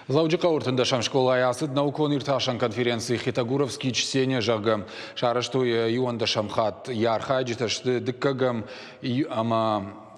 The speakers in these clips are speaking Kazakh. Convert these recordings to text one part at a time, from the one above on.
Лаудика уртында школа аясыд наукон ирташан конференции Хитагуровский чтение жагам шарыштуя юанда шамхат ярха житашты дыккагам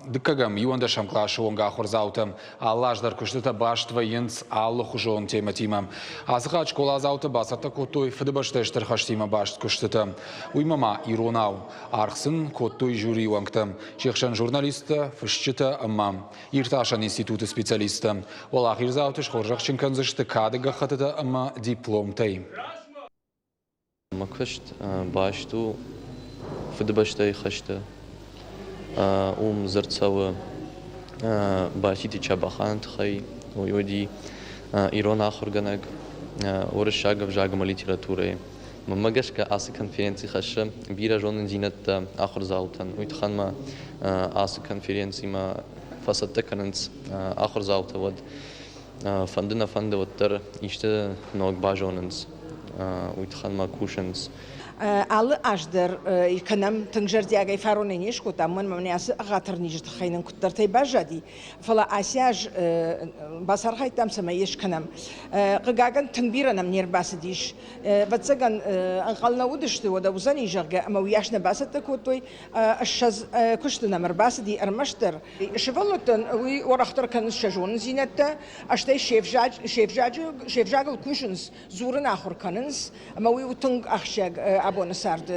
Дыккагам юанда шамклашы онга хорзаутым аллаждар күштіті баштва енц аллы хужон тема тимам. Азыға школа азауты басата коттой фыдыбашты эштірхаш тима башт күштіті. Уймама иронау арқсын коттой жюри уаңктым. Шекшан журналисты фышчыты ыммам. Ирташан институты специалисты. Ол ақирзауты шқоржақ чынканзышты кадыға қытыты ымма диплом тей. Маквешт башту фыдыбашты хашты. Зерцава башити чабахан тхай уйоди ирон ахорганаг оршагав жагма литературы мамагашка асы конференции хаша бира жонын зинат ахорзаутан уйтханма асы конференции ма фасаттаканц ахорзаута вад фандына фандаваттар иште ног бажонынс уйтханма кушанс Аллы аждар иканам тыңжардиагай фароненеш кутам мен асы агатыр нижт хайнын куттартай бажади фала асяж басархайтам сама ешканам гаган тыңбиранам нербасы диш ватсаган анқална удышты ода узани жага ама уяшна басата котой ашаз куштына марбасы ди армаштар шевалотан уи орахтар каныс шажон зинатта аштай шефжагл кушынс зурын ахур канынс ама уи утынг ахшаг abone sardı.